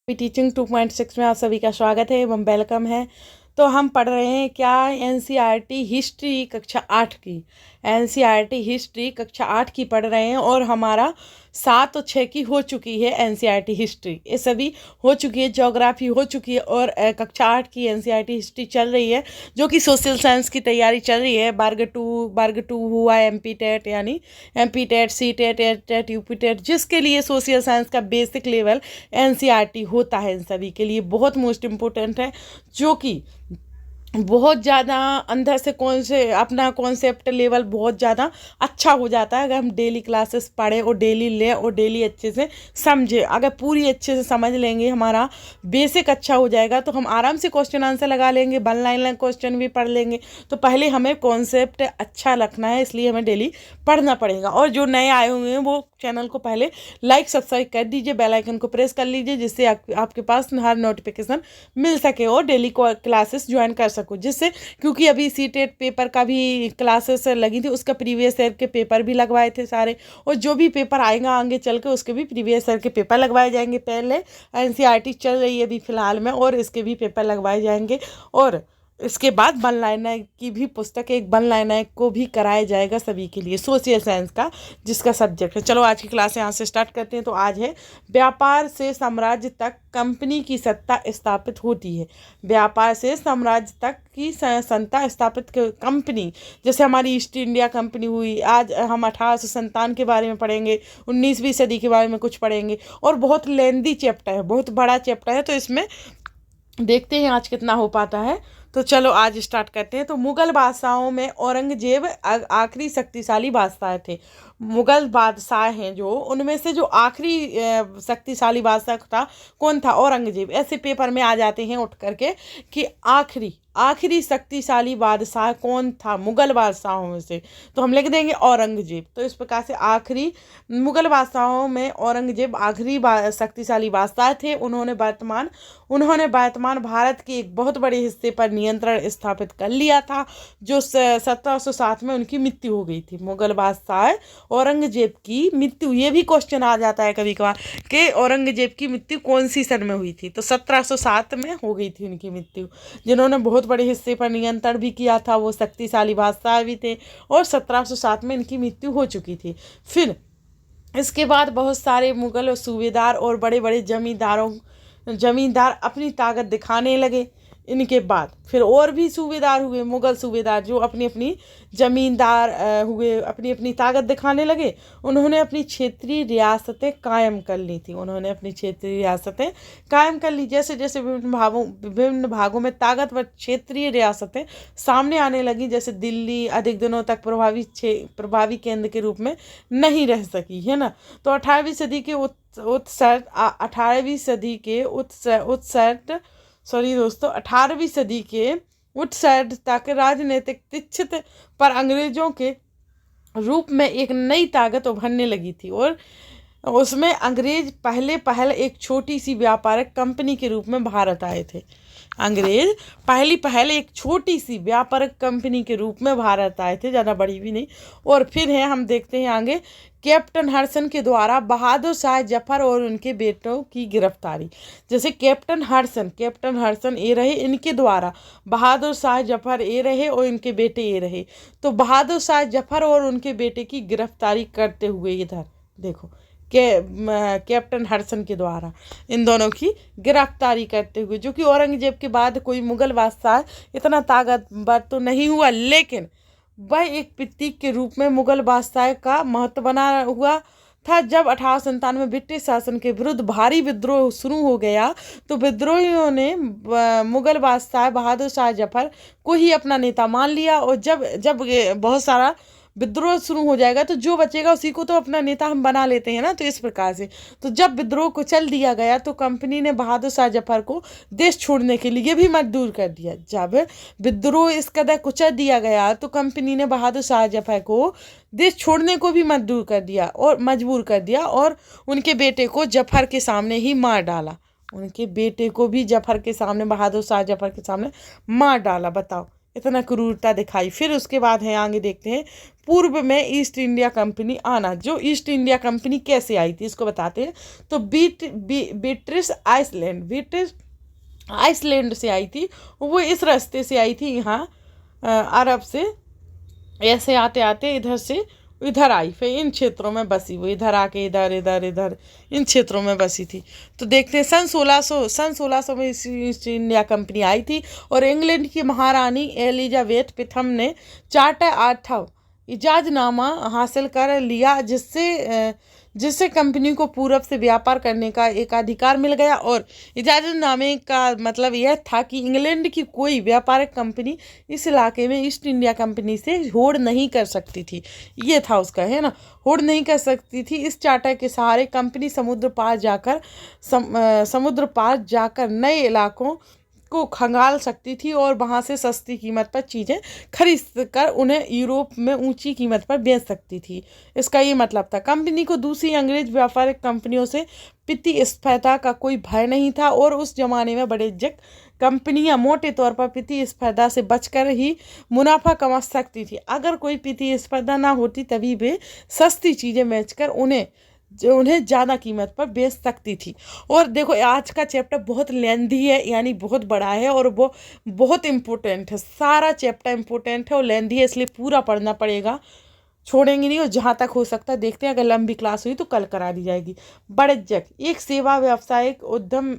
Teaching 2.6 में आप सभी का स्वागत है एवं वेलकम है। तो हम पढ़ रहे हैं क्या एनसीईआरटी हिस्ट्री कक्षा 8 की। एनसीईआरटी हिस्ट्री कक्षा 8 की पढ़ रहे हैं और हमारा 7 और 6 की हो चुकी है एनसीईआरटी हिस्ट्री। ये सभी हो चुकी है, ज्योग्राफी हो चुकी है और कक्षा 8 की एनसीईआरटी हिस्ट्री चल रही है, जो कि सोशल साइंस की तैयारी चल रही है। वर्ग 2 हुआ एमपी टेट, यानी MP TET, C TET, H TET, UP TET, जिसके लिए सोशल साइंस का बेसिक लेवल एनसीईआरटी होता है। इन सभी के लिए बहुत मोस्ट इम्पोर्टेंट है, जो कि बहुत ज़्यादा अंदर से अपना कॉन्सेप्ट लेवल बहुत ज़्यादा अच्छा हो जाता है अगर हम डेली क्लासेस पढ़ें और डेली लें और डेली अच्छे से समझें। अगर पूरी अच्छे से समझ लेंगे, हमारा बेसिक अच्छा हो जाएगा, तो हम आराम से क्वेश्चन आंसर लगा लेंगे, वन लाइन क्वेश्चन भी पढ़ लेंगे। तो पहले हमें कॉन्सेप्ट अच्छा रखना है, इसलिए हमें डेली पढ़ना पड़ेगा। और जो नए आए हुए हैं वो चैनल को पहले लाइक सब्सक्राइब कर दीजिए, बेल आइकन को प्रेस कर लीजिए, जिससे आपके पास हर नोटिफिकेशन मिल सके और डेली क्लासेस ज्वाइन कर सको। जिससे क्योंकि अभी सी टेट पेपर का भी क्लासेस लगी थी, उसका प्रीवियस ईयर के पेपर भी लगवाए थे सारे, और जो भी पेपर आएगा आगे चल के उसके भी प्रीवियस ईयर के पेपर लगवाए जाएंगे। पहले एनसीईआरटी चल रही है अभी फिलहाल में, और इसके भी पेपर लगवाए जाएंगे। और इसके बाद वन लाइनर की भी पुस्तक, एक वन लाइनर को भी कराया जाएगा सभी के लिए, सोशल साइंस का जिसका सब्जेक्ट है। चलो आज की क्लास यहाँ से स्टार्ट करते हैं। तो आज है व्यापार से साम्राज्य तक कंपनी की सत्ता स्थापित होती है। व्यापार से साम्राज्य तक की सत्ता स्थापित कंपनी, जैसे हमारी ईस्ट इंडिया कंपनी हुई। आज हम 1857 के बारे में पढ़ेंगे, 19वीं सदी के बारे में कुछ पढ़ेंगे, और बहुत लेंदी चैप्टर है, बहुत बड़ा चैप्टर है। तो इसमें देखते हैं आज कितना हो पाता है। तो चलो आज स्टार्ट करते हैं। तो मुगल बादशाहों में औरंगजेब आखिरी शक्तिशाली बादशाह थे। मुगल बादशाह हैं जो, उनमें से जो आखिरी शक्तिशाली बादशाह था कौन था? औरंगजेब। ऐसे पेपर में आ जाते हैं उठ करके कि आखिरी शक्तिशाली बादशाह कौन था मुगल बादशाहों में से, तो हम लिख देंगे औरंगजेब। तो इस प्रकार से आखिरी मुगल बादशाहों में औरंगजेब आखिरी शक्तिशाली बादशाह थे। उन्होंने वर्तमान भारत के एक बहुत बड़े हिस्से पर नियंत्रण स्थापित कर लिया था, जो 1707 में उनकी मृत्यु हो गई थी। मुगल बादशाह औरंगजेब की मृत्यु, ये भी क्वेश्चन आ जाता है कभी कभार कि औरंगजेब की मृत्यु कौन सी सन में हुई थी, तो 1707 में हो गई थी उनकी मृत्यु। जिन्होंने बहुत बड़े हिस्से पर नियंत्रण भी किया था, वो शक्तिशाली बादशाह भी थे, और 1707 में इनकी मृत्यु हो चुकी थी। फिर इसके बाद बहुत सारे मुगल सूबेदार और बड़े बड़े जमींदार अपनी ताकत दिखाने लगे। इनके बाद फिर और भी सूबेदार हुए, मुगल सूबेदार, जो अपनी अपनी जमींदार हुए, अपनी अपनी ताकत दिखाने लगे। उन्होंने अपनी क्षेत्रीय रियासतें कायम कर ली थी। जैसे जैसे विभिन्न भागों में ताकतवर क्षेत्रीय रियासतें सामने आने लगी, जैसे दिल्ली अधिक दिनों तक प्रभावी केंद्र के रूप में नहीं रह सकी, है ना। तो 18वीं सदी के उत्सर्ग 18वीं सदी के उत्सर्ग तक राजनीतिक तिच्छित पर अंग्रेजों के रूप में एक नई ताकत उभरने लगी थी, और उसमें अंग्रेज पहले एक छोटी सी व्यापारिक कंपनी के रूप में भारत आए थे। अंग्रेज पहले एक छोटी सी व्यापारिक कंपनी के रूप में भारत आए थे, ज़्यादा बड़ी भी नहीं। और फिर है, हम देखते हैं आगे, कैप्टन हडसन के द्वारा बहादुर शाह जफर और उनके बेटों की गिरफ्तारी। जैसे कैप्टन हडसन ये रहे, इनके द्वारा बहादुर शाह जफर ये रहे और इनके बेटे ये रहे। तो बहादुर शाह जफर और उनके बेटे की गिरफ्तारी करते हुए, इधर देखो कैप्टन हडसन के द्वारा इन दोनों की गिरफ्तारी करते हुए, जो कि औरंगजेब के बाद कोई मुगल बादशाह इतना ताकतवर तो नहीं हुआ, लेकिन वह एक प्रतीक के रूप में मुगल बादशाह का महत्व बना हुआ था। जब 1897 में ब्रिटिश शासन के विरुद्ध भारी विद्रोह शुरू हो गया, तो विद्रोहियों ने मुगल बादशाह बहादुर शाह जफर को ही अपना नेता मान लिया। और जब बहुत सारा विद्रोह शुरू हो जाएगा, तो जो बचेगा उसी को तो अपना नेता हम बना लेते हैं ना। तो इस प्रकार से तो जब विद्रोह को चल दिया गया, तो कंपनी ने बहादुर शाह जफर को देश छोड़ने के लिए भी मजबूर कर दिया। जब विद्रोह इस कदर कुचल दिया गया, तो कंपनी ने बहादुर शाह जफर को देश छोड़ने को भी मजबूर कर दिया, और उनके बेटे को जफर के सामने ही मार डाला। बहादुर शाह जफर के सामने मार डाला। बताओ इतना क्रूरता दिखाई। फिर उसके बाद है, आगे देखते हैं, पूर्व में ईस्ट इंडिया कंपनी आना। जो ईस्ट इंडिया कंपनी कैसे आई थी इसको बताते हैं। तो ब्रिटिश आइसलैंड से आई थी। वो इस रास्ते से आई थी, यहाँ अरब से ऐसे आते आते इधर से इधर आई, फिर इन क्षेत्रों में बसी। वो इधर आके इधर इधर इधर इन क्षेत्रों में बसी थी। तो देखते हैं, सन 1600 में ईस्ट इंडिया कंपनी आई थी और इंग्लैंड की महारानी एलिजाबेथ प्रथम ने चार्टर आठव इजाजनामा हासिल कर लिया, जिससे कंपनी को पूरब से व्यापार करने का एक अधिकार मिल गया। और इजाजतनामे का मतलब यह था कि इंग्लैंड की कोई व्यापारिक कंपनी इस इलाके में ईस्ट इंडिया कंपनी से होड़ नहीं कर सकती थी। ये था उसका, है ना, होड़ नहीं कर सकती थी। इस चार्टर के सहारे कंपनी समुद्र पार जाकर नए इलाकों को खंगाल सकती थी और वहाँ से सस्ती कीमत पर चीज़ें खरीद कर उन्हें यूरोप में ऊंची कीमत पर बेच सकती थी। इसका ये मतलब था, कंपनी को दूसरी अंग्रेज व्यापारिक कंपनियों से प्रतिस्पर्धा का कोई भय नहीं था और उस जमाने में वाणिज्यिक कंपनियां मोटे तौर पर प्रतिस्पर्धा से बचकर ही मुनाफा कमा सकती थी। अगर कोई प्रतिस्पर्धा ना होती तभी वे सस्ती चीज़ें बेचकर उन्हें ज़्यादा कीमत पर बेच सकती थी। और देखो, आज का चैप्टर बहुत लेंथी है, यानी बहुत बड़ा है और वो बहुत इम्पोर्टेंट है। सारा चैप्टर इम्पोर्टेंट है और लेंथी है, इसलिए पूरा पढ़ना पड़ेगा, छोड़ेंगे नहीं। और जहाँ तक हो सकता है देखते हैं, अगर लंबी क्लास हुई तो कल करा दी जाएगी। वाणिज्यिक एक सेवा व्यावसायिक उद्यम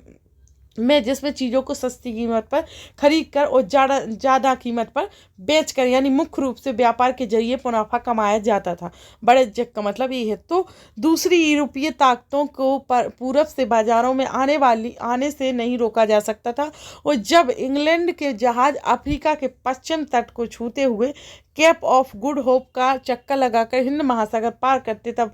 में जिसमें चीज़ों को सस्ती कीमत पर खरीद कर और ज़्यादा कीमत पर बेच कर, यानी मुख्य रूप से व्यापार के जरिए मुनाफा कमाया जाता था। वाणिज्यिक का मतलब ये है। तो दूसरी यूरोपीय ताकतों को पूरब से बाजारों में आने से नहीं रोका जा सकता था। और जब इंग्लैंड के जहाज अफ्रीका के पश्चिम तट को छूते हुए केप ऑफ गुड होप का चक्कर लगाकर हिंद महासागर पार करते, तब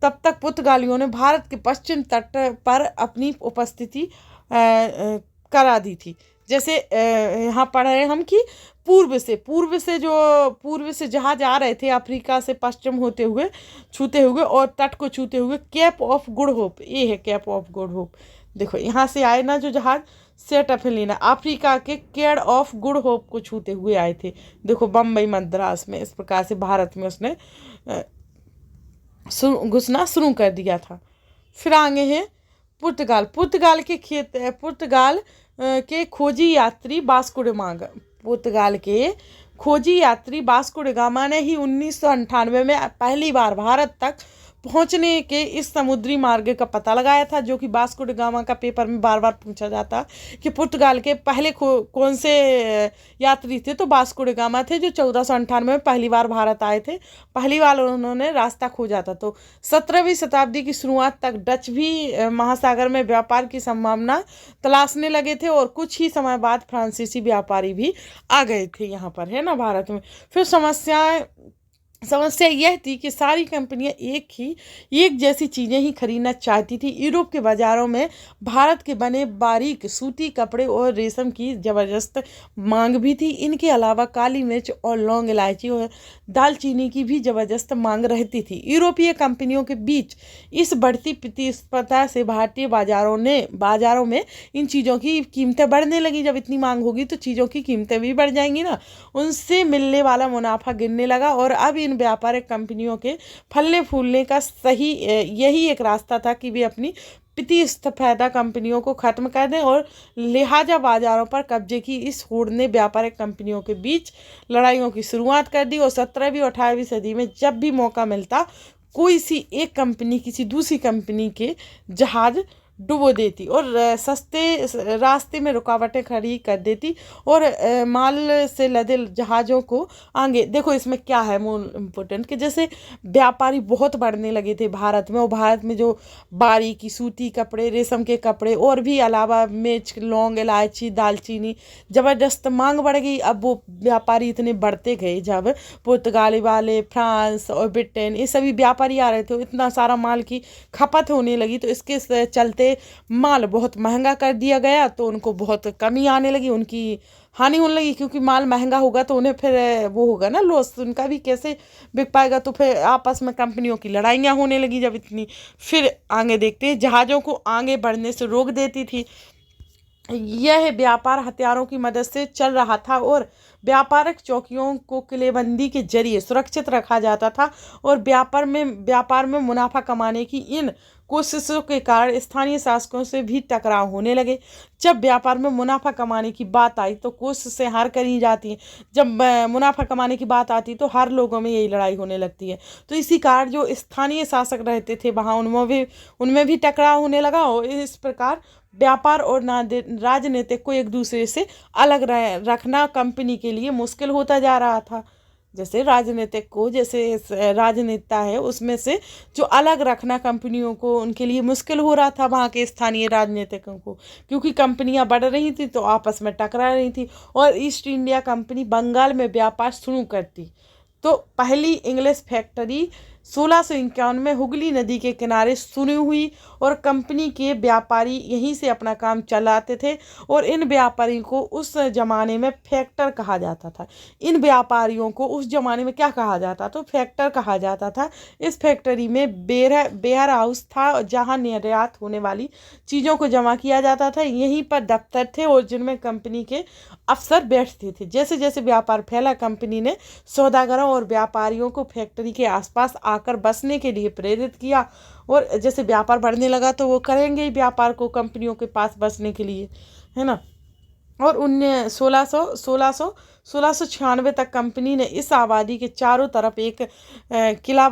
तक पुर्तगालियों ने भारत के पश्चिम तट पर अपनी उपस्थिति करा दी थी। जैसे यहाँ पढ़ रहे हैं हम कि पूर्व से जहाज आ रहे थे अफ्रीका से पश्चिम होते हुए छूते हुए और तट को छूते हुए केप ऑफ गुड होप, ये है केप ऑफ गुड होप। देखो, यहाँ से आए ना जो जहाज, सेट ऑफ लेना, अफ्रीका के केप ऑफ गुड होप को छूते हुए आए थे। देखो, बम्बई मद्रास में इस प्रकार से भारत में उसने घुसना शुरू कर दिया था। फिर आगे हैं पुर्तगाल के खोजी यात्री वास्को ड गामा। पुर्तगाल के खोजी यात्री वास्को ड गामा ने ही 1998 में पहली बार भारत तक पहुंचने के इस समुद्री मार्ग का पता लगाया था, जो कि वास्को ड गामा का पेपर में बार बार पूछा जाता कि पुर्तगाल के पहले कौन से यात्री थे। तो वास्को ड गामा थे, जो 1498 में पहली बार भारत आए थे। पहली बार उन्होंने रास्ता खोजा था। तो 17वीं शताब्दी की शुरुआत तक डच भी महासागर में व्यापार की संभावना तलाशने लगे थे और कुछ ही समय बाद फ्रांसीसी व्यापारी भी आ गए थे यहाँ पर, है ना, भारत में। फिर समस्या यह थी कि सारी कंपनियां एक जैसी चीज़ें ही खरीदना चाहती थी। यूरोप के बाज़ारों में भारत के बने बारीक सूती कपड़े और रेशम की ज़बरदस्त मांग भी थी। इनके अलावा काली मिर्च और लौंग, इलायची और दालचीनी की भी ज़बरदस्त मांग रहती थी। यूरोपीय कंपनियों के बीच इस बढ़ती प्रतिस्पर्धा से भारतीय बाज़ारों में इन चीज़ों की कीमतें बढ़ने लगी। जब इतनी मांग होगी तो चीज़ों की कीमतें भी बढ़ जाएंगी ना, उनसे मिलने वाला मुनाफा गिरने लगा। और अब इन व्यापारिक कंपनियों के फलने फूलने का यही एक रास्ता था कि वे अपनी प्रतिस्पर्धा कंपनियों को खत्म कर दें और लिहाजा बाजारों पर कब्जे की इस होड़ ने व्यापारिक कंपनियों के बीच लड़ाइयों की शुरुआत कर दी। और 17वीं और 18वीं सदी में जब भी मौका मिलता, कोई सी एक कंपनी किसी दूसरी कंपनी के जहाज डुबो देती और सस्ते रास्ते में रुकावटें खड़ी कर देती और माल से लदे जहाज़ों को आगे। देखो, इसमें क्या है मोर इम्पोर्टेंट कि जैसे व्यापारी बहुत बढ़ने लगे थे भारत में, और भारत में जो बारीकी सूती कपड़े, रेशम के कपड़े और भी अलावा मिर्च, लौंग, इलायची, दालचीनी, ज़बरदस्त मांग बढ़ गई। अब वो व्यापारी इतने बढ़ते गए, जब पुर्तगाली वाले, फ्रांस और ब्रिटेन, ये सभी व्यापारी आ रहे थे, इतना सारा माल की खपत होने लगी। तो इसके चलते माल बहुत महंगा कर दिया गया, तो उनको बहुत कमी आने लगी, उनकी हानि होने लगी। क्योंकि माल महंगा होगा तो उन्हें फिर वो होगा ना लॉस, उनका भी कैसे बिक पाएगा। तो फिर आपस में कंपनियों की लड़ाइयाँ होने लगी जब इतनी। फिर आगे देखते हैं, जहाज़ों को आगे बढ़ने से रोक देती थी यह व्यापार हथियारों की मदद से चल रहा था और व्यापारिक चौकियों को किलेबंदी के जरिए सुरक्षित रखा जाता था और व्यापार में मुनाफा कमाने की इन कोशिशों के कारण स्थानीय शासकों से भी टकराव होने लगे। जब व्यापार में मुनाफा कमाने की बात आई तो कोशिशें हार करी जाती हैं। जब मुनाफा कमाने की बात आती तो हर लोगों में यही लड़ाई होने लगती है। तो इसी कारण जो स्थानीय शासक रहते थे वहाँ उनमें भी टकराव होने लगा और इस प्रकार व्यापार और राजनीतिक को एक दूसरे से अलग रखना कंपनी के लिए मुश्किल होता जा रहा था। जैसे राजनीतिक को, जैसे राजनेता है उसमें से जो अलग रखना कंपनियों को उनके लिए मुश्किल हो रहा था वहाँ के स्थानीय राजनीतिकों को, क्योंकि कंपनियां बढ़ रही थी तो आपस में टकरा रही थी। और ईस्ट इंडिया कंपनी बंगाल में व्यापार शुरू करती तो पहली इंग्लिश फैक्ट्री 1651 में हुगली नदी के किनारे शुरू हुई और कंपनी के व्यापारी यहीं से अपना काम चलाते थे और इन व्यापारियों को उस ज़माने में फैक्टर कहा जाता था। इन व्यापारियों को उस ज़माने में क्या कहा जाता तो फैक्टर कहा जाता था। इस फैक्ट्री में वेयर हाउस था जहां निर्यात होने वाली चीज़ों को जमा किया जाता था। यहीं पर दफ्तर थे और जिनमें कंपनी के अफसर बैठते थे। जैसे जैसे व्यापार फैला कंपनी ने सौदागरों और व्यापारियों को फैक्ट्री के आसपास आकर बसने के लिए प्रेरित किया और जैसे व्यापार बढ़ने लगा तो वो करेंगे ही व्यापार को कंपनियों के पास बसने के लिए, है ना। और 1696 तक कंपनी ने इस आबादी के चारों तरफ एक किला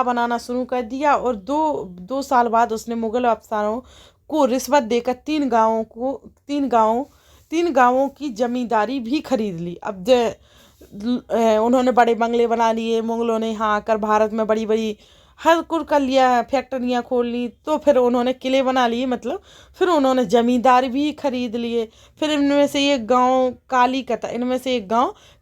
बनाना शुरू कर दिया और दो साल बाद उसने मुगल अफसरों को रिश्वत देकर तीन गांवों की जमींदारी भी खरीद ली। अब उन्होंने बड़े बंगले बना लिए मुगलों ने, यहाँ आकर भारत में बड़ी बड़ी हर कुछ कर लिया, फैक्ट्रियाँ खोल ली, तो फिर उन्होंने किले बना लिए, मतलब फिर उन्होंने जमींदार भी खरीद लिए। फिर इनमें से एक गांव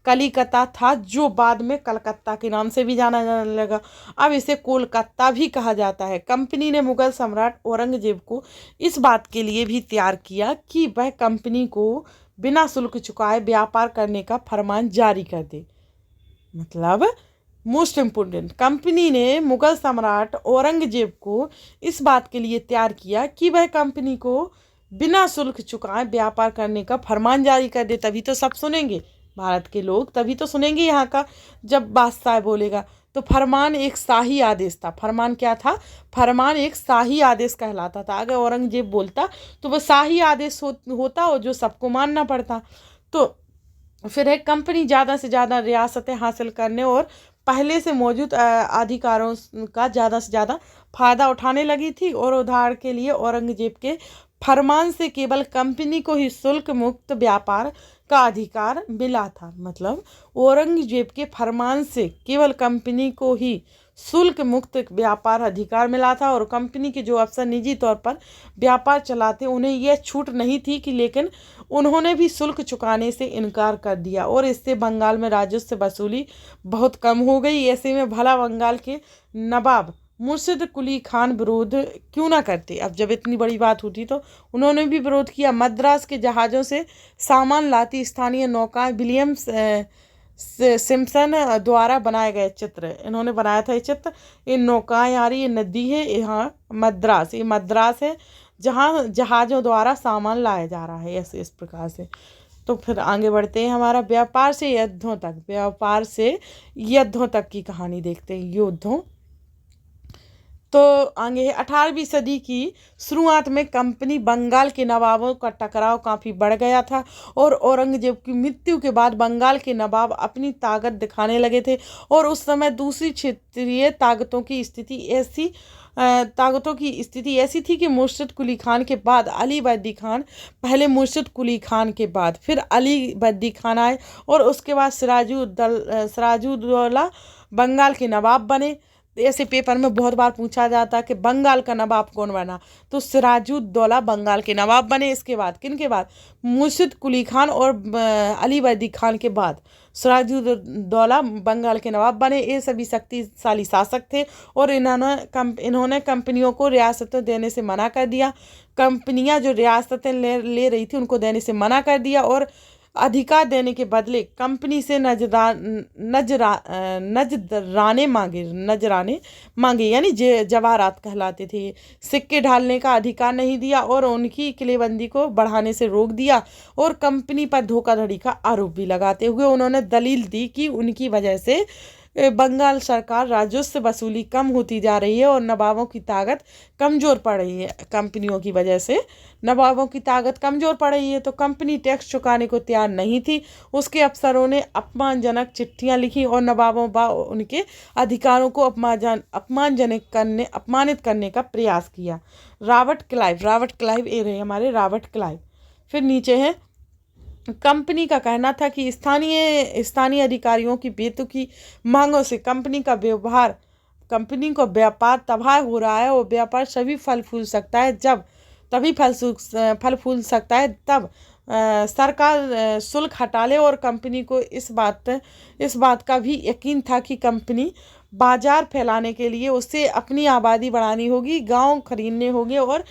कलिकता था जो बाद में कलकत्ता के नाम से भी जाना जाने लगा। अब इसे कोलकाता भी कहा जाता है। कंपनी ने मुगल सम्राट औरंगजेब को इस बात के लिए भी तैयार किया कि वह कंपनी को बिना शुल्क चुकाए व्यापार करने का फरमान जारी कर दे। मतलब मोस्ट इम्पोर्टेंट, कंपनी ने मुगल सम्राट औरंगजेब को इस बात के लिए तैयार किया कि वह कंपनी को बिना शुल्क चुकाए व्यापार करने का फरमान जारी कर दे। तभी तो सब सुनेंगे, भारत के लोग तभी तो सुनेंगे यहाँ का जब बादशाह बोलेगा। तो फरमान एक शाही आदेश था। फरमान क्या था? फरमान एक शाही आदेश कहलाता था। अगर औरंगजेब बोलता तो वह शाही आदेश होता और जो सबको मानना पड़ता। तो फिर एक कंपनी ज़्यादा से ज़्यादा रियासतें हासिल करने और पहले से मौजूद अधिकारों का ज़्यादा से ज़्यादा फ़ायदा उठाने लगी थी। और उदाहरण के लिए औरंगजेब के फरमान से केवल कंपनी को ही शुल्क मुक्त व्यापार का अधिकार मिला था। मतलब औरंगजेब के फरमान से केवल कंपनी को ही शुल्क मुक्त व्यापार अधिकार मिला था और कंपनी के जो अफसर निजी तौर पर व्यापार चलाते उन्हें यह छूट नहीं थी कि, लेकिन उन्होंने भी शुल्क चुकाने से इनकार कर दिया और इससे बंगाल में राजस्व वसूली बहुत कम हो गई। ऐसे में भला बंगाल के नवाब मुर्शिद कुली खान विरोध क्यों ना करते। अब जब इतनी बड़ी बात होती तो उन्होंने भी विरोध किया। मद्रास के जहाज़ों से सामान लाती स्थानीय नौकाएं विलियम्स सिम्पसन द्वारा बनाए गए चित्र, इन्होंने बनाया था ये चित्र। ये नौकाएं आ रही, ये नदी है, यहाँ मद्रास, ये मद्रास है जहाँ जहाज़ों द्वारा सामान लाया जा रहा है। ऐसे इस प्रकार से। तो फिर आगे बढ़ते हैं, हमारा व्यापार से युद्धों तक की कहानी देखते हैं। युद्धों तो आगे 18वीं सदी की शुरुआत में कंपनी बंगाल के नवाबों का टकराव काफ़ी बढ़ गया था और औरंगजेब की मृत्यु के बाद बंगाल के नवाब अपनी ताकत दिखाने लगे थे। और उस समय दूसरी क्षेत्रीय ताकतों की स्थिति ऐसी थी कि मुर्शिद कुली खान के बाद अली बद्दी खान, पहले मुर्शिद कुली खान के बाद फिर अली बद्दी खान आए और उसके बाद सिराजुद्दौला बंगाल के नवाब बने। ऐसे पेपर में बहुत बार पूछा जाता है कि बंगाल का नवाब कौन बना, तो सिराजुद्दौला बंगाल के नवाब बने। इसके बाद किन के बाद? मुर्शिद कुली खान और अली बद्दी खान के बाद सिराजुद्दौला बंगाल के नवाब बने। ये सभी शक्तिशाली शासक थे और इन्होंने कंपनियों को रियासतें देने से मना कर दिया। कंपनियां जो रियासतें ले रही थी उनको देने से मना कर दिया और अधिकार देने के बदले कंपनी से नजराने मांगे यानी जवाहरात कहलाते थे। सिक्के ढालने का अधिकार नहीं दिया और उनकी किलेबंदी को बढ़ाने से रोक दिया और कंपनी पर धोखाधड़ी का आरोप भी लगाते हुए उन्होंने दलील दी कि उनकी वजह से बंगाल सरकार राजस्व वसूली कम होती जा रही है और नवाबों की ताकत कमज़ोर पड़ रही है। कंपनियों की वजह से नवाबों की ताकत कमज़ोर पड़ रही है, तो कंपनी टैक्स चुकाने को तैयार नहीं थी। उसके अफसरों ने अपमानजनक चिट्ठियां लिखी और नवाबों व उनके अधिकारों को अपमानित करने का प्रयास किया। रॉबर्ट क्लाइव ये रहे हमारे रॉबर्ट क्लाइव। फिर नीचे है, कंपनी का कहना था कि स्थानीय अधिकारियों की बेतुकी मांगों से कंपनी को व्यापार तबाह हो रहा है और व्यापार तभी फल फूल सकता है तब सरकार शुल्क हटा ले। और कंपनी को इस बात का भी यकीन था कि कंपनी बाजार फैलाने के लिए उसे अपनी आबादी बढ़ानी होगी, गांव खरीदने होंगे और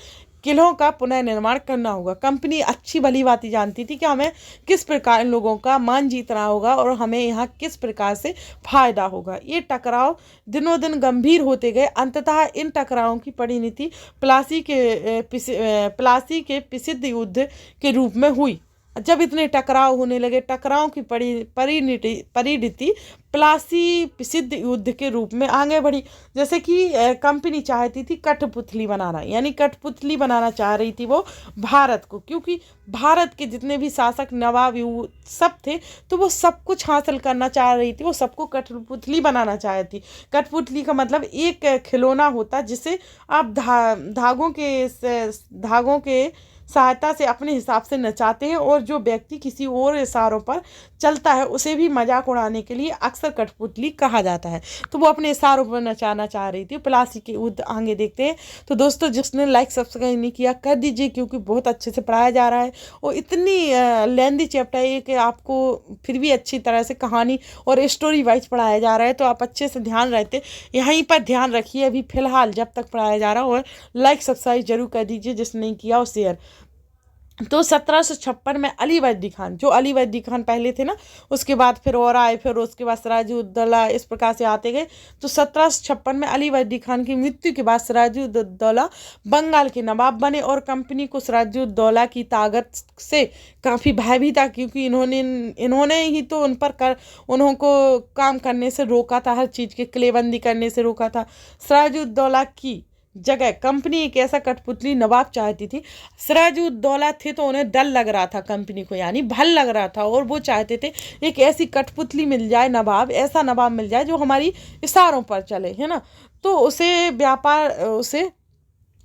किलों का पुनर्निर्माण करना होगा। कंपनी अच्छी भली बात जानती थी कि हमें किस प्रकार लोगों का मान जीतना होगा और हमें यहाँ किस प्रकार से फायदा होगा। ये टकराव दिनों दिन गंभीर होते गए। अंततः इन टकरावों की परिणति प्लासी के प्रसिद्ध युद्ध के रूप में हुई। जब इतने टकराव होने लगे, टकराव की परिणति प्लासी प्रसिद्ध युद्ध के रूप में आगे बढ़ी। जैसे कि कंपनी चाहती थी कठपुतली बनाना, यानी कठपुतली बनाना चाह रही थी वो भारत को, क्योंकि भारत के जितने भी शासक नवाब सब थे तो वो सब कुछ हासिल करना चाह रही थी, वो सबको कठपुतली बनाना चाहती थी। कठपुतली का मतलब एक खिलौना होता जिसे आप धागों के सहायता से अपने हिसाब से नचाते हैं और जो व्यक्ति किसी और इशारों पर चलता है उसे भी मजाक उड़ाने के लिए अक्सर कठपुतली कहा जाता है। तो वो अपने इशारों पर नचाना चाह रही थी। प्लासी के युद्ध आगे देखते हैं। तो दोस्तों, जिसने लाइक सब्सक्राइब नहीं किया कर दीजिए, क्योंकि बहुत अच्छे से पढ़ाया जा रहा है और इतनी लेंदी चैप्टर है कि आपको फिर भी अच्छी तरह से कहानी और स्टोरी वाइज पढ़ाया जा रहा है, तो आप अच्छे से ध्यान रहते यहीं पर ध्यान रखिए अभी फ़िलहाल जब तक पढ़ाया जा रहा हो। और लाइक सब्सक्राइब जरूर कर दीजिए जिसने नहीं किया, और शेयर। तो 1756 में अली वर्दी खान पहले थे ना, उसके बाद फिर और आए, फिर उसके बाद सिराजुद्दौला, इस प्रकार से आते गए। तो 1756 में अली वर्दी खान की मृत्यु के बाद सिराजुद्दौला बंगाल के नवाब बने और कंपनी को सिराजुद्दौला की ताकत से काफ़ी भय भी था, क्योंकि इन्होंने ही तो उनको काम करने से रोका था, हर चीज़ की किलेबंदी करने से रोका था। सिराजुद्दौला की जगह कंपनी एक ऐसा कठपुतली नवाब चाहती थी। सिराजुद्दौला थे तो उन्हें डर लग रहा था कंपनी को, यानी भल लग रहा था, और वो चाहते थे एक ऐसी कठपुतली मिल जाए, ऐसा नवाब मिल जाए जो हमारी इशारों पर चले, है ना। तो उसे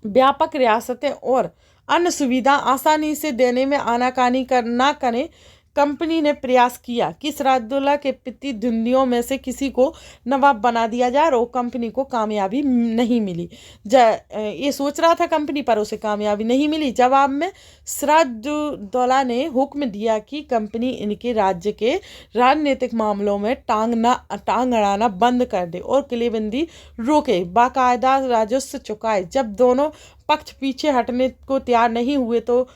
व्यापक रियासतें और अन्य सुविधा आसानी से देने में आनाकानी ना करें। कंपनी ने प्रयास किया कि सिराजुद्दौला के प्रतिद्वंदियों में से किसी को नवाब बना दिया जाए, और कंपनी को कामयाबी नहीं मिली। ये सोच रहा था कंपनी, पर उसे कामयाबी नहीं मिली। जवाब में सिराजुद्दौला ने हुक्म दिया कि कंपनी इनके राज्य के राजनीतिक मामलों में टांग अड़ाना बंद कर दे और किलेबंदी रोके, बाकायदा राजस्व चुकाए। जब दोनों पक्ष पीछे हटने को तैयार नहीं हुए तो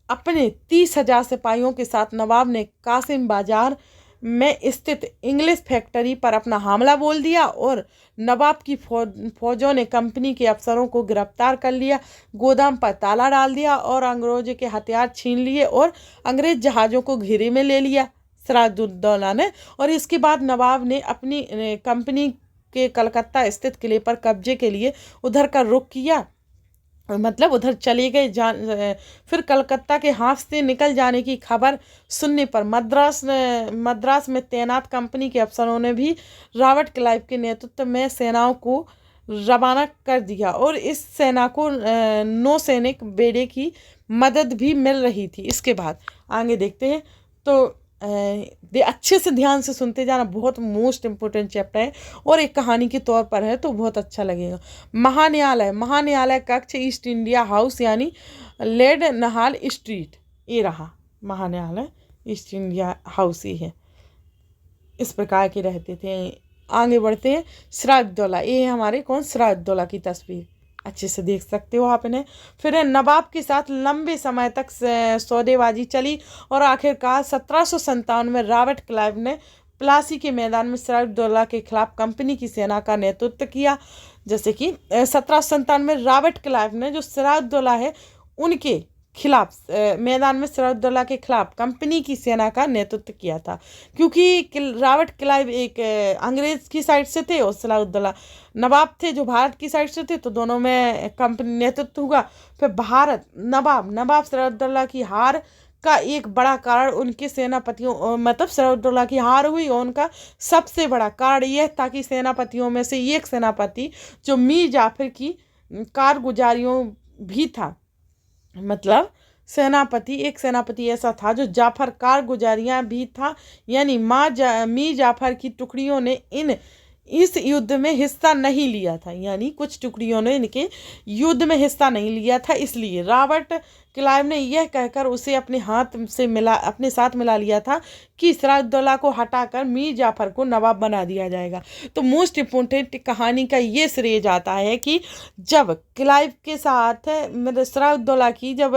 अपने 30,000 सिपाहियों के साथ नवाब ने कासिम बाजार में स्थित इंग्लिश फैक्ट्री पर अपना हमला बोल दिया और नवाब की फौजों ने कंपनी के अफसरों को गिरफ्तार कर लिया, गोदाम पर ताला डाल दिया और अंग्रेजों के हथियार छीन लिए और अंग्रेज जहाज़ों को घेरे में ले लिया सिराजुद्दौला ने। और इसके बाद नवाब ने अपनी कंपनी के कलकत्ता स्थित किले पर कब्जे के लिए उधर का रुख किया, मतलब उधर चले गए। फिर कलकत्ता के हाथ से निकल जाने की खबर सुनने पर मद्रास में तैनात कंपनी के अफसरों ने भी रॉबर्ट क्लाइव के नेतृत्व में सेनाओं को रवाना कर दिया, और इस सेना को नौसैनिक बेड़े की मदद भी मिल रही थी। इसके बाद आगे देखते हैं। तो अच्छे से ध्यान से सुनते जाना, बहुत मोस्ट इम्पोर्टेंट चैप्टर है और एक कहानी के तौर पर है, तो बहुत अच्छा लगेगा। महान्यायालय कक्ष ईस्ट इंडिया हाउस यानी लेड नहाल स्ट्रीट, ये रहा महान्यायालय ईस्ट इंडिया हाउस ही है, इस प्रकार के रहते थे। आगे बढ़ते हैं। सिराजुद्दौला, ये है हमारे सिराजुद्दौला की तस्वीर। अच्छे से देख सकते हो आप इन्हें। फिर नवाब के साथ लंबे समय तक सौदेबाजी चली और आखिरकार 1757 में रॉबर्ट क्लाइव ने प्लासी के मैदान में सिराजुद्दौला के खिलाफ कंपनी की सेना का नेतृत्व किया। जैसे कि 1757 में रॉबर्ट क्लाइव ने जो सिराजुद्दौला है उनके खिलाफ मैदान में सिराजुद्दौला के खिलाफ कंपनी की सेना का नेतृत्व किया था, क्योंकि रॉबर्ट क्लाइव एक अंग्रेज की साइड से थे और सिराजुद्दौला नवाब थे जो भारत की साइड से थे, तो दोनों में कंपनी नेतृत्व हुआ। फिर नवाब सिराजुद्दौला की हार का एक बड़ा कारण उनके सेनापतियों मतलब सिराजुद्दौला की हार हुई, और उनका सबसे बड़ा कारण यह था कि सेनापतियों में से एक सेनापति जो मीर जाफर की कारगुजारियों भी था, मतलब एक सेनापति ऐसा था जो जाफर कारगुजारियां भी था, यानी मीर जाफर की टुकड़ियों ने इस युद्ध में हिस्सा नहीं लिया था, यानी कुछ टुकड़ियों ने इनके युद्ध में हिस्सा नहीं लिया था। इसलिए रॉबर्ट क्लाइव ने यह कहकर उसे अपने साथ मिला लिया था कि सिराजुद्दौला को हटाकर मीर जाफर को नवाब बना दिया जाएगा। तो मोस्ट इम्पोर्टेंट कहानी का ये श्रेय जाता है कि जब क्लाइव के साथ मतलब सिराजुद्दौला की जब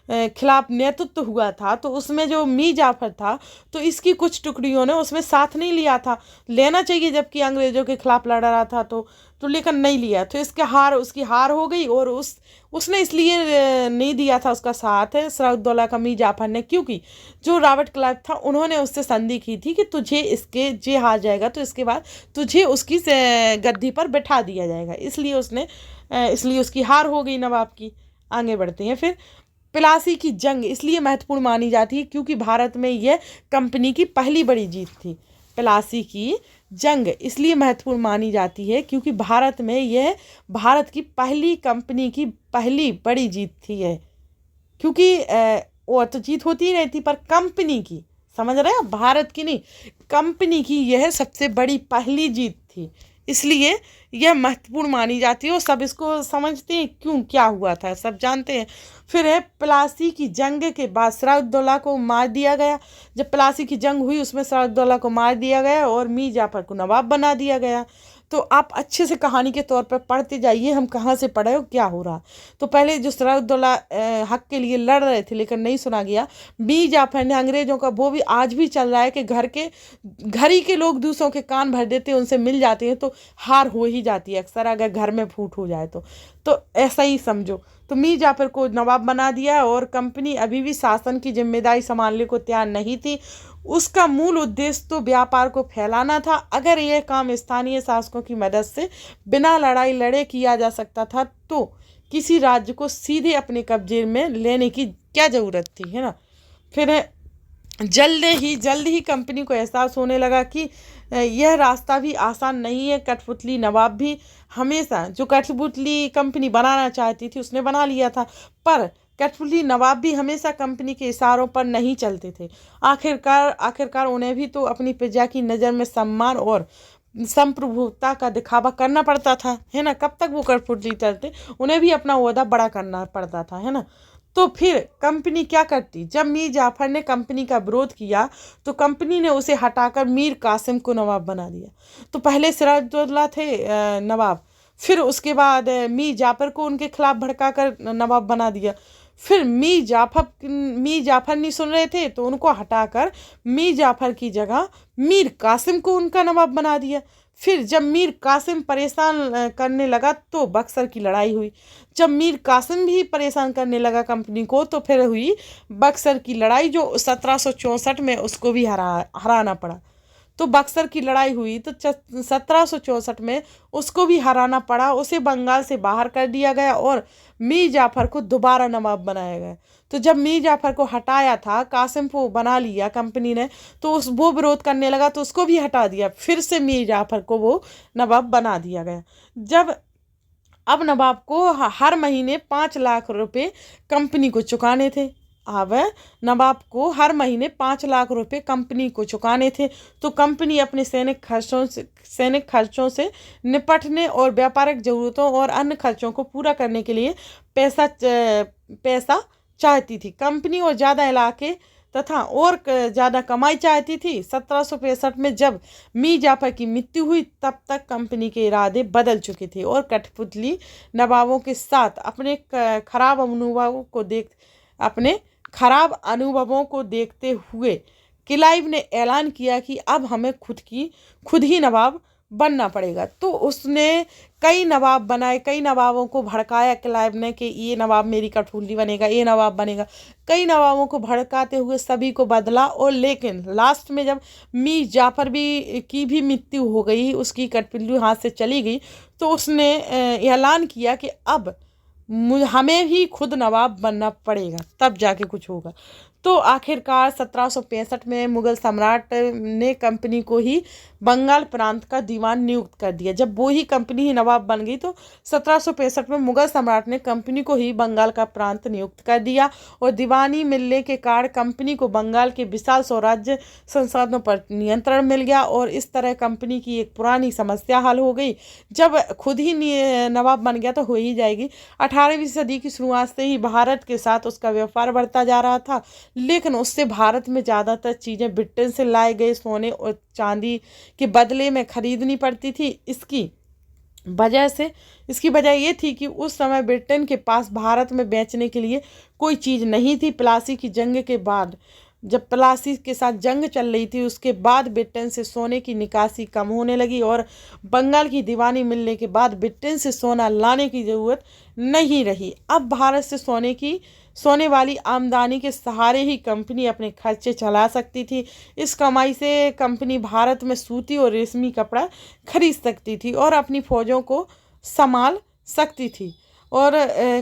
खिलाफ नेतृत्व हुआ था, तो उसमें जो मीर जाफर था तो इसकी कुछ टुकड़ियों ने उसमें साथ नहीं लिया था, लेना चाहिए जबकि अंग्रेजों के खिलाफ लड़ रहा था, तो लेकिन नहीं लिया, तो उसकी हार हो गई। और उसने इसलिए नहीं दिया था उसका साथ है सिराजुद्दौला का मीर जाफर ने, क्योंकि जो रॉबर्ट क्लाइव था उन्होंने उससे संधि की थी कि जे हार जाएगा तो इसके बाद तुझे उसकी गद्दी पर बैठा दिया जाएगा, इसलिए उसकी हार हो गई नवाब की। आगे बढ़ते हैं। फिर प्लासी की जंग इसलिए महत्वपूर्ण मानी जाती है क्योंकि भारत में यह कंपनी की पहली बड़ी जीत थी। प्लासी की जंग इसलिए महत्वपूर्ण मानी जाती है क्योंकि भारत में यह भारत की कंपनी की पहली बड़ी जीत थी है, क्योंकि और तो जीत होती ही नहीं थी, पर कंपनी की, समझ रहे हैं, भारत की नहीं, कंपनी की यह सबसे बड़ी पहली जीत थी, इसलिए यह महत्वपूर्ण मानी जाती है। और सब इसको समझते हैं क्यों, क्या हुआ था, सब जानते हैं। फिर है प्लासी की जंग के बाद सिराजुद्दौला को मार दिया गया। जब प्लासी की जंग हुई उसमें सिराजुद्दौला को मार दिया गया और मीर जाफर को नवाब बना दिया गया। तो आप अच्छे से कहानी के तौर पर पढ़ते जाइए, हम कहाँ से पढ़े और क्या हो रहा। तो पहले जो सिराजुद्दौला हक के लिए लड़ रहे थे लेकिन नहीं सुना गया, मीर जाफर ने अंग्रेजों का, वो भी आज भी चल रहा है कि घर ही के लोग दूसरों के कान भर देते हैं, उनसे मिल जाते हैं तो हार हो ही जाती है अक्सर, अगर घर में फूट हो जाए तो ऐसा ही समझो। तो मीर जाफर को नवाब बना दिया और कंपनी अभी भी शासन की जिम्मेदारी संभालने को तैयार नहीं थी। उसका मूल उद्देश्य तो व्यापार को फैलाना था। अगर यह काम स्थानीय शासकों की मदद से बिना लड़ाई लड़े किया जा सकता था तो किसी राज्य को सीधे अपने कब्जे में लेने की क्या ज़रूरत थी, है ना। फिर जल्द ही कंपनी को एहसास होने लगा कि यह रास्ता भी आसान नहीं है। कठपुतली नवाब भी हमेशा, जो कठपुतली कंपनी बनाना चाहती थी उसने बना लिया था, पर कठपुतली नवाब भी हमेशा कंपनी के इशारों पर नहीं चलते थे। आखिरकार उन्हें भी तो अपनी प्रजा की नज़र में सम्मान और संप्रभुता का दिखावा करना पड़ता था, है ना। कब तक वो कठपुतली चलते, उन्हें भी अपना ओहदा बड़ा करना पड़ता था, है ना। तो फिर कंपनी क्या करती, जब मीर जाफर ने कंपनी का विरोध किया तो कंपनी ने उसे हटाकर मीर कासिम को नवाब बना दिया। तो पहले सिराजुद्दौला थे नवाब, फिर उसके बाद मीर जाफर को उनके खिलाफ भड़काकर नवाब बना दिया। फिर मीर जाफर नहीं सुन रहे थे तो उनको हटाकर मीर जाफर की जगह मीर कासिम को उनका नवाब बना दिया। फिर जब मीर कासिम परेशान करने लगा तो बक्सर की लड़ाई हुई। जब मीर कासिम भी परेशान करने लगा कंपनी को तो फिर हुई बक्सर की लड़ाई, जो 1764 में उसको भी हराना पड़ा। तो बक्सर की लड़ाई हुई तो 1764 में उसको भी हराना पड़ा, उसे बंगाल से बाहर कर दिया गया और मीर जाफर को दोबारा नवाब बनाया गया। तो जब मीर जाफर को हटाया था, कासिम को बना लिया कंपनी ने, तो वो विरोध करने लगा तो उसको भी हटा दिया, फिर से मीर जाफर को वो नवाब बना दिया गया। अब नवाब को हर महीने 5 लाख रुपए कंपनी को चुकाने थे। अब नवाब को हर महीने 5 लाख रुपए कंपनी को चुकाने थे। तो कंपनी अपने सैनिक खर्चों से निपटने और व्यापारिक जरूरतों और अन्य खर्चों को पूरा करने के लिए पैसा चाहती थी। कंपनी और ज़्यादा इलाके तथा और ज़्यादा कमाई चाहती थी। 1765 में जब मीर जाफर की मृत्यु हुई तब तक कंपनी के इरादे बदल चुके थे और कठपुतली नवाबों के साथ अपने खराब अनुभवों को देखते हुए क्लाइव ने ऐलान किया कि अब हमें खुद ही नवाब बनना पड़ेगा। तो उसने कई नवाब बनाए, कई नवाबों को भड़काया क्लाइव ने कि ये नवाब मेरी कठपुतली बनेगा, ये नवाब बनेगा। कई नवाबों को भड़काते हुए सभी को बदला और लेकिन लास्ट में जब मीर जाफर की भी मृत्यु हो गई, उसकी कठपुतली हाथ से चली गई, तो उसने ऐलान किया कि अब हमें ही खुद नवाब बनना पड़ेगा, तब जाके कुछ होगा। तो आखिरकार 1765 में मुगल सम्राट ने कंपनी को ही बंगाल प्रांत का दीवान नियुक्त कर दिया। जब वो ही कंपनी ही नवाब बन गई तो 1765 में मुगल सम्राट ने कंपनी को ही बंगाल का प्रांत नियुक्त कर दिया और दीवानी मिलने के कारण कंपनी को बंगाल के विशाल स्वराज्य संसाधनों पर नियंत्रण मिल गया और इस तरह कंपनी की एक पुरानी समस्या हल हो गई। जब खुद ही नवाब बन गया तो हो ही जाएगी। 18वीं सदी की शुरुआत से ही भारत के साथ उसका व्यापार बढ़ता जा रहा था, लेकिन उससे भारत में ज़्यादातर चीज़ें ब्रिटेन से लाए गए सोने और चांदी के बदले में खरीदनी पड़ती थी। इसकी वजह ये थी कि उस समय ब्रिटेन के पास भारत में बेचने के लिए कोई चीज़ नहीं थी। प्लासी की जंग के बाद, जब प्लासी के साथ जंग चल रही थी, उसके बाद ब्रिटेन से सोने की निकासी कम होने लगी और बंगाल की दीवानी मिलने के बाद ब्रिटेन से सोना लाने की ज़रूरत नहीं रही। अब भारत से सोने वाली आमदनी के सहारे ही कंपनी अपने खर्चे चला सकती थी। इस कमाई से कंपनी भारत में सूती और रेशमी कपड़ा खरीद सकती थी और अपनी फौजों को संभाल सकती थी और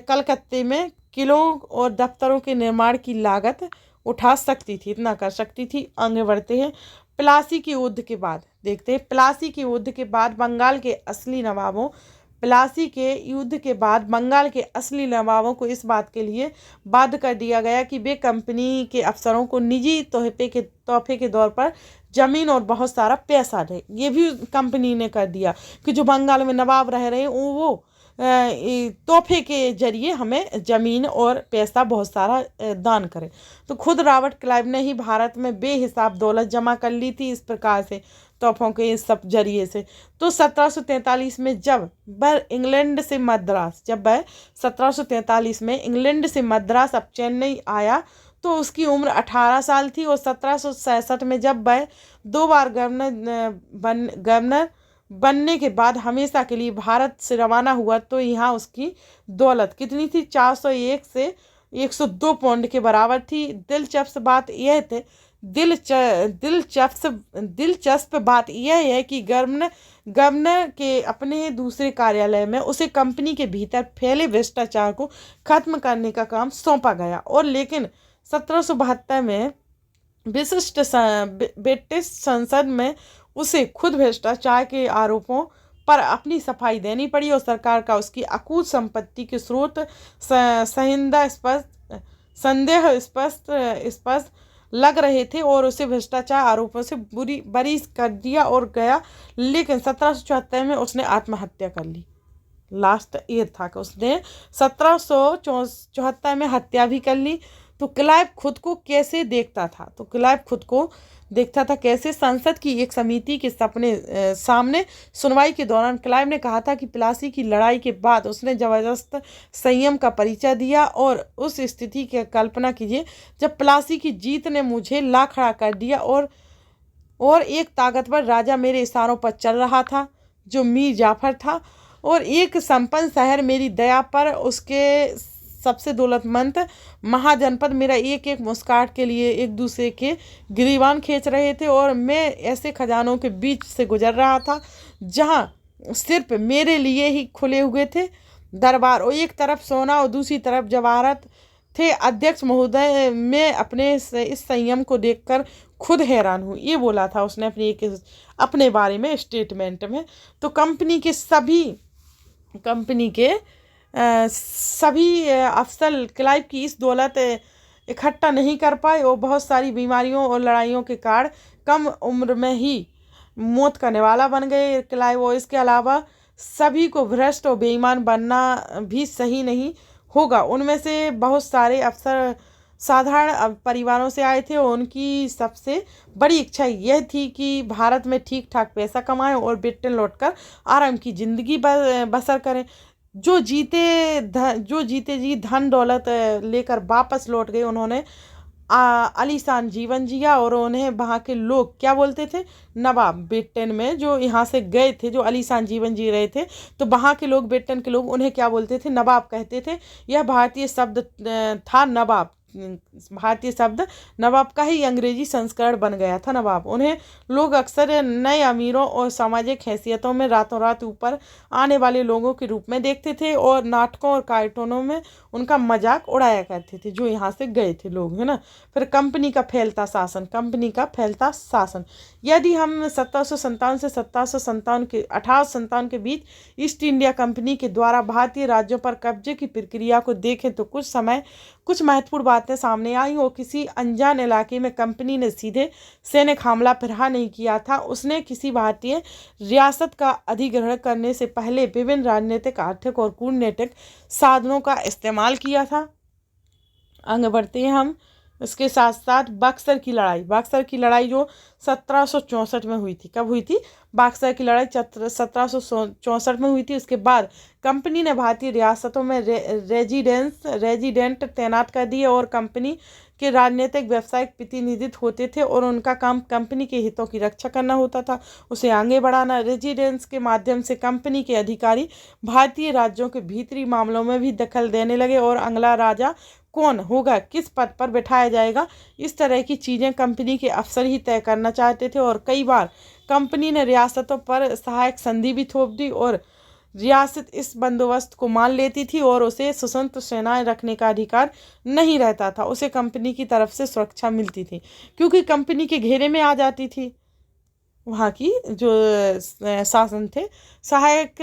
कलकत्ते में किलों और दफ्तरों के निर्माण की लागत उठा सकती थी, इतना कर सकती थी। आगे बढ़ते हैं। प्लासी के युद्ध के बाद देखते हैं। प्लासी के युद्ध के बाद बंगाल के असली नवाबों को इस बात के लिए बाध्य कर दिया गया कि वे कंपनी के अफसरों को निजी तोहफे के तौर पर जमीन और बहुत सारा पैसा दे। ये भी कंपनी ने कर दिया कि जो बंगाल में नवाब रह रहे हैं वो तोहफे के जरिए हमें जमीन और पैसा बहुत सारा दान करें। तो खुद रॉबर्ट क्लाइव ने ही भारत में बेहिसाब दौलत जमा कर ली थी इस प्रकार से, तोहफों के इस सब जरिए से। तो 1743 में जब वह इंग्लैंड से मद्रास अब चेन्नई आया तो उसकी उम्र 18 साल थी और 1767 में जब वह 2 बार गवर्नर बनने के बाद हमेशा के लिए भारत से रवाना हुआ तो यहाँ उसकी दौलत कितनी थी? 401 से 102 पाउंड के बराबर थी। दिलचस्प बात यह है कि गवर्नर के अपने दूसरे कार्यालय में उसे कंपनी के भीतर फैले भ्रष्टाचार को खत्म करने का काम सौंपा गया और लेकिन 1772 में ब्रिटिश संसद में उसे खुद भ्रष्टाचार के आरोपों पर अपनी सफाई देनी पड़ी और सरकार का उसकी अकूत संपत्ति के स्रोत संदेह स्पष्ट लग रहे थे और उसे भ्रष्टाचार आरोपों से बरी कर दिया और गया। लेकिन 1774 में उसने आत्महत्या कर ली। लास्ट ये था कि उसने 1774 में हत्या भी कर ली। तो क्लाइव खुद को कैसे देखता था? तो क्लाइव खुद को देखता था कैसे? संसद की एक समिति के सामने सुनवाई के दौरान क्लाइव ने कहा था कि प्लासी की लड़ाई के बाद उसने जबरदस्त संयम का परिचय दिया और उस स्थिति की कल्पना कीजिए जब प्लासी की जीत ने मुझे ला खड़ा कर दिया और एक ताकतवर राजा मेरे इशारों पर चल रहा था जो मीर जाफर था और एक संपन्न शहर मेरी दया पर उसके सबसे दौलतमंद महाजनपद मेरा एक एक मुस्कान के लिए एक दूसरे के गिरीबान खींच रहे थे और मैं ऐसे खजानों के बीच से गुजर रहा था जहां सिर्फ मेरे लिए ही खुले हुए थे दरबार और एक तरफ सोना और दूसरी तरफ जवाहरात थे। अध्यक्ष महोदय, मैं अपने इस संयम को देखकर खुद हैरान हूँ। ये बोला था उसने अपने बारे में स्टेटमेंट में। तो कंपनी के सभी अफसर क्लाइव की इस दौलत इकट्ठा नहीं कर पाए और बहुत सारी बीमारियों और लड़ाइयों के कारण कम उम्र में ही मौत का निवाला बन गए क्लाइव। और इसके अलावा सभी को भ्रष्ट और बेईमान बनना भी सही नहीं होगा। उनमें से बहुत सारे अफसर साधारण परिवारों से आए थे और उनकी सबसे बड़ी इच्छा यह थी कि भारत में ठीक ठाक पैसा कमाएं और ब्रिटेन लौटकर आराम की ज़िंदगी बसर करें। जो जीते जी धन दौलत लेकर वापस लौट गए, उन्होंने आलीशान जीवन जिया और उन्हें वहाँ के लोग क्या बोलते थे, नवाब। ब्रिटेन में जो यहाँ से गए थे, जो आलीशान जीवन जी रहे थे, तो वहाँ के लोग, ब्रिटेन के लोग उन्हें क्या बोलते थे, नवाब कहते थे। यह भारतीय शब्द था नवाब। भारतीय शब्द नवाब का ही अंग्रेजी संस्करण बन गया था नवाब। उन्हें लोग अक्सर नए अमीरों और सामाजिक हैसियतों में रातों रात ऊपर आने वाले लोगों के रूप में देखते थे और नाटकों और कार्टूनों में उनका मजाक उड़ाया करते थे, जो यहाँ से गए थे लोग, है ना। फिर कंपनी का फैलता शासन। यदि हम 1757 से 1857 के बीच ईस्ट इंडिया कंपनी के द्वारा भारतीय राज्यों पर कब्जे की प्रक्रिया को देखें तो कुछ महत्वपूर्ण बातें सामने आई। और किसी अनजान इलाके में कंपनी ने सीधे सैनिक हमला प्रहार नहीं किया था। उसने किसी भारतीय रियासत का अधिग्रहण करने से पहले विभिन्न राजनीतिक, आर्थिक और कूटनीतिक साधनों का इस्तेमाल किया था। आगे बढ़ते हैं हम। इसके साथ साथ बक्सर की लड़ाई जो 1764 में हुई थी। कब हुई थी? बक्सर की लड़ाई 1764 में हुई थी। उसके बाद कंपनी ने भारतीय रियासतों में रेजिडेंट तैनात कर दिए और कंपनी के राजनीतिक व्यावसायिक प्रतिनिधित्व होते थे और उनका काम कंपनी के हितों की रक्षा करना होता था, उसे आगे बढ़ाना। रेजिडेंस के माध्यम से कंपनी के अधिकारी भारतीय राज्यों के भीतरी मामलों में भी दखल देने लगे और अगला राजा कौन होगा, किस पद पर बैठाया जाएगा, इस तरह की चीज़ें कंपनी के अफसर ही तय करना चाहते थे। और कई बार कंपनी ने रियासतों पर सहायक संधि भी थोप दी और रियासत इस बंदोबस्त को मान लेती थी और उसे स्वतंत्र सेनाएं रखने का अधिकार नहीं रहता था। उसे कंपनी की तरफ से सुरक्षा मिलती थी क्योंकि कंपनी के घेरे में आ जाती थी वहाँ की जो शासन थे। सहायक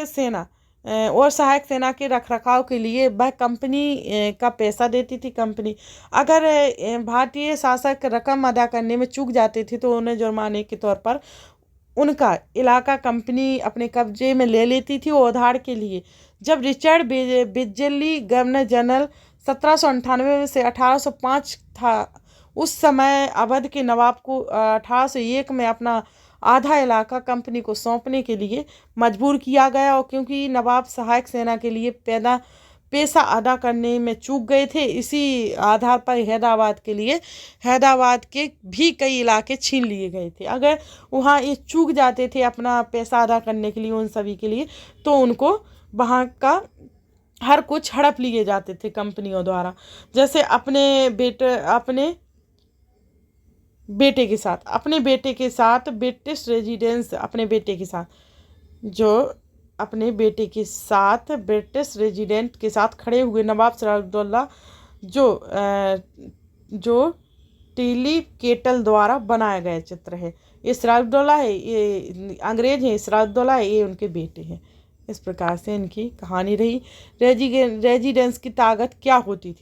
सेना के रखरखाव के लिए वह कंपनी का पैसा देती थी। कंपनी अगर भारतीय शासक रकम अदा करने में चूक जाते थे तो उन्हें जुर्माने के तौर पर उनका इलाका कंपनी अपने कब्जे में ले लेती थी। और उधार के लिए जब रिचर्ड बिजली गवर्नर जनरल 1798 से 1805 था, उस समय अवध के नवाब को 1801 में अपना आधा इलाका कंपनी को सौंपने के लिए मजबूर किया गया। और क्योंकि नवाब सहायक सेना के लिए पैसा अदा करने में चूक गए थे, इसी आधार पर हैदराबाद के भी कई इलाके छीन लिए गए थे। अगर वहाँ ये चूक जाते थे अपना पैसा अदा करने के लिए उन सभी के लिए, तो उनको वहाँ का हर कुछ हड़प लिए जाते थे कंपनियों द्वारा। जैसे अपने बेटे के साथ ब्रिटिश रेजिडेंस ब्रिटिश रेजिडेंट के साथ खड़े हुए नवाब सिराजुद्दौला जो टीली केटल द्वारा बनाया गया चित्र है। ये सिराजुद्दौला है, ये अंग्रेज हैं, सिराजुद्दौला है, ये उनके बेटे हैं। इस प्रकार से इनकी कहानी रही। रेजिडेंस की ताकत क्या होती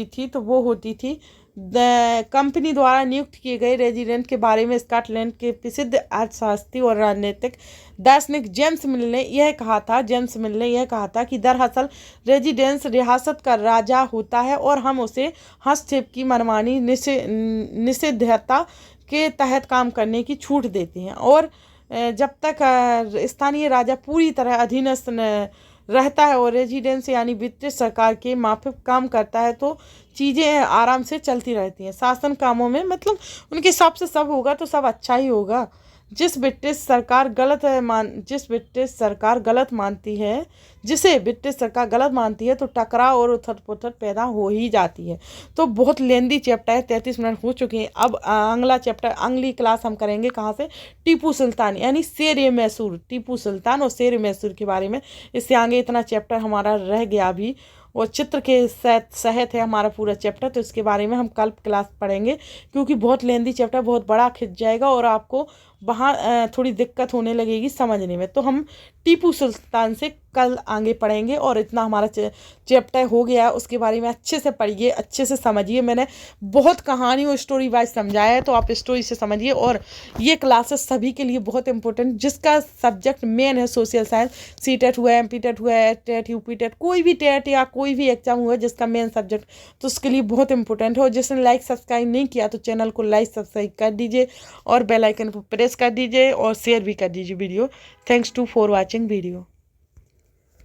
थी? तो वो होती थी कंपनी द्वारा नियुक्त किए गए रेजिडेंट के बारे में स्कॉटलैंड के प्रसिद्ध अर्थशास्त्री और राजनीतिक दार्शनिक जेम्स मिल ने यह कहा था कि दरअसल रेजिडेंस रियासत का राजा होता है और हम उसे हस्तक्षेप की मनमानी निषेधाज्ञा के तहत काम करने की छूट देते हैं। और जब तक स्थानीय राजा पूरी तरह अधीनस्थ रहता है और रेजिडेंस यानी ब्रिटिश सरकार के माफिक काम करता है तो चीज़ें आराम से चलती रहती हैं। शासन कामों में मतलब उनके हिसाब से सब होगा तो सब अच्छा ही होगा। जिसे ब्रिटिश सरकार गलत मानती है तो टकराव और उथल-पुथल पैदा हो ही जाती है। तो बहुत लेंदी चैप्टर है, 33 मिनट हो चुके हैं। अब अगला चैप्टर, अगली क्लास हम करेंगे कहाँ से? टीपू सुल्तान यानी शेर मैसूर, टीपू सुल्तान और शेर मैसूर के बारे में। इससे आगे इतना चैप्टर हमारा रह गया अभी, और चित्र के सहित है हमारा पूरा चैप्टर, तो इसके बारे में हम कल क्लास पढ़ेंगे क्योंकि बहुत लेंदी चैप्टर, बहुत बड़ा खिंच जाएगा और आपको वहाँ थोड़ी दिक्कत होने लगेगी समझने में। तो हम टीपू सुल्तान से कल आगे पढ़ेंगे, और इतना हमारा चैप्टर हो गया, उसके बारे में अच्छे से पढ़िए, अच्छे से समझिए। मैंने बहुत कहानी और स्टोरी वाइज समझाया है, तो आप स्टोरी से समझिए। और ये क्लासेस सभी के लिए बहुत इंपॉर्टेंट, जिसका सब्जेक्ट मेन है सोशल साइंस, सी टेट हुआ, एम पी टेट हुआ, टेट यूपी टेट, कोई भी टेट या कोई भी एग्जाम हुआ जिसका मेन सब्जेक्ट, तो उसके लिए बहुत इंपॉर्टेंट है। और जिसने लाइक सब्सक्राइब नहीं किया तो चैनल को लाइक सब्सक्राइब कर दीजिए, और बेल आइकन को प्रेस कर दीजिए, और शेयर भी कर दीजिए video. Thanks to for watching video.